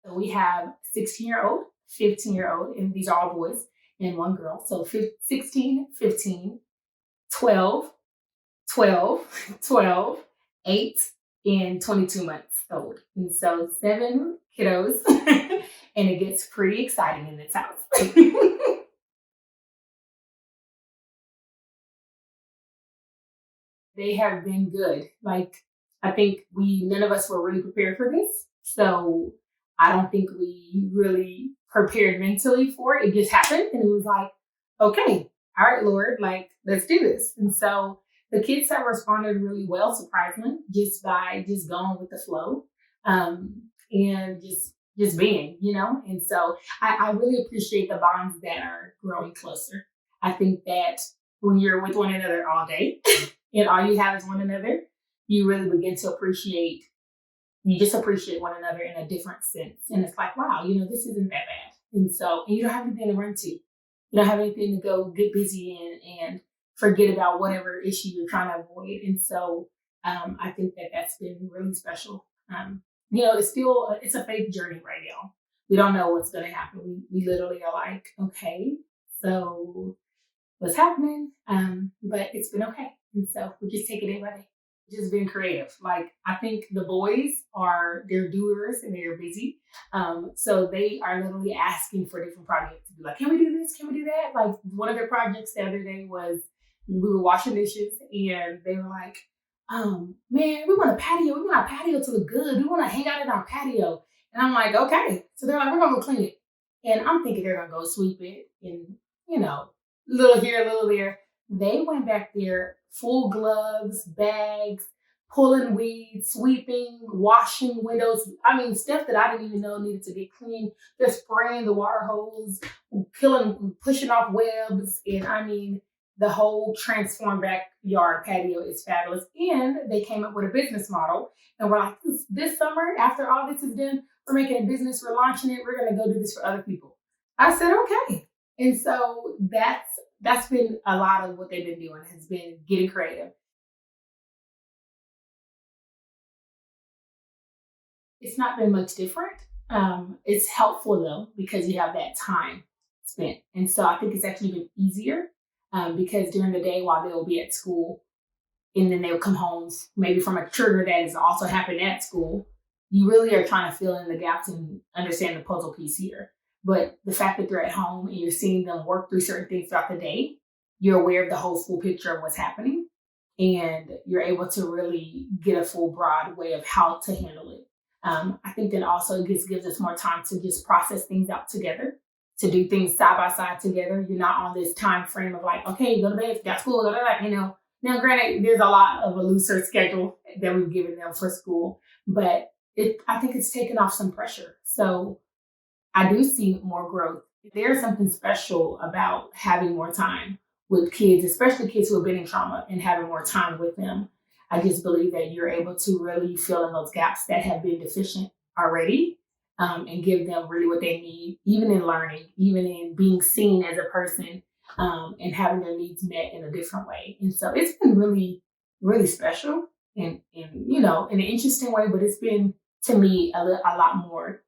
So we have 16-year-old, 15-year-old, and these are all boys and one girl. So 16, 15, 12, 12, 12, 8, and 22 months old. And so 7 kiddos, and it gets pretty exciting in this house. They have been good. Like, I think none of us were really prepared for this. So I don't think we really prepared mentally for it. It just happened. And it was like, okay, all right, Lord, like, let's do this. And so the kids have responded really well, surprisingly, just by just going with the flow, and just being, And so I really appreciate the bonds that are growing closer. I think that when you're with one another all day, and all you have is one another, you really begin to appreciate, you just appreciate one another in a different sense. And it's like, wow, this isn't that bad. And so, and you don't have anything to run to. You don't have anything to go get busy in and forget about whatever issue you're trying to avoid. And so I think that that's been really special. It's a faith journey right now. We don't know what's going to happen. We literally are like, okay, so what's happening? But it's been okay. And so we just take it day by day. Just being creative. Like, I think the boys they're doers and they're busy. So they are literally asking for different projects to be like, can we do this? Can we do that? Like, one of their projects the other day was we were washing dishes and they were like, man, we want a patio. We want our patio to look good. We want to hang out in our patio. And I'm like, okay. So they're like, we're going to go clean it. And I'm thinking they're going to go sweep it and, little here, little there. They went back there, full gloves, bags, pulling weeds, sweeping, washing windows. I mean, stuff that I didn't even know needed to get cleaned. They're spraying the water hose, pushing off webs. And I mean, the whole transformed backyard patio is fabulous. And they came up with a business model. And we're like, this summer, after all this is done, we're making a business, we're launching it, we're going to go do this for other people. I said, okay. And so that's been a lot of what they've been doing, has been getting creative. It's not been much different. It's helpful though, because you have that time spent. And so I think it's actually been easier, because during the day while they'll be at school and then they'll come home maybe from a trigger that has also happened at school, you really are trying to fill in the gaps and understand the puzzle piece here. But the fact that they're at home and you're seeing them work through certain things throughout the day, you're aware of the whole full picture of what's happening. And you're able to really get a full broad way of how to handle it. I think that also just gives us more time to just process things out together, to do things side by side together. You're not on this time frame of like, okay, go to bed, got school, blah, blah, blah. Now, granted, there's a lot of a looser schedule that we've given them for school, but I think it's taken off some pressure. So I do see more growth. There's something special about having more time with kids, especially kids who have been in trauma, and having more time with them. I just believe that you're able to really fill in those gaps that have been deficient already, and give them really what they need, even in learning, even in being seen as a person, and having their needs met in a different way. And so it's been really, really special and in an interesting way, but it's been, to me, a lot more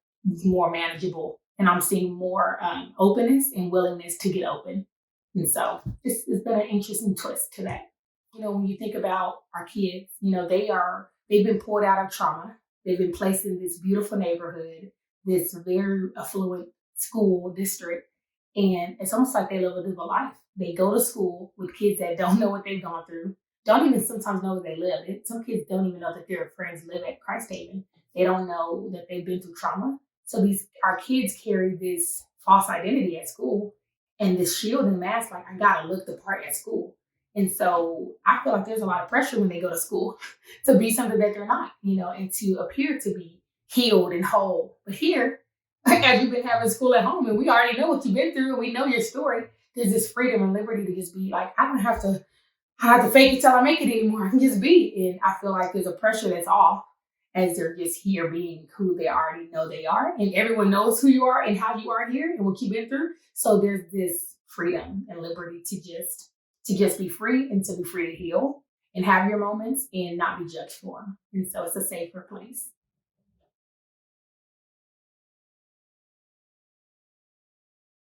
manageable. And I'm seeing more openness and willingness to get open. And so it's been an interesting twist to that. When you think about our kids, they've been pulled out of trauma. They've been placed in this beautiful neighborhood, this very affluent school district. And it's almost like they live a double life. They go to school with kids that don't know what they've gone through, don't even sometimes know where they live. Some kids don't even know that their friends live at Christ Haven. They don't know that they've been through trauma. So our kids carry this false identity at school and this shield and mask, like, I gotta look the part at school. And so I feel like there's a lot of pressure when they go to school to be something that they're not, and to appear to be healed and whole. But here, as you've been having school at home and we already know what you've been through and we know your story, there's this freedom and liberty to just be like, I don't have to fake it till I make it anymore. I can just be. And I feel like there's a pressure that's off as they're just here being who they already know they are. And everyone knows who you are and how you are here and what you've been through. So there's this freedom and liberty to just be free, and to be free to heal and have your moments and not be judged for them. And so it's a safer place.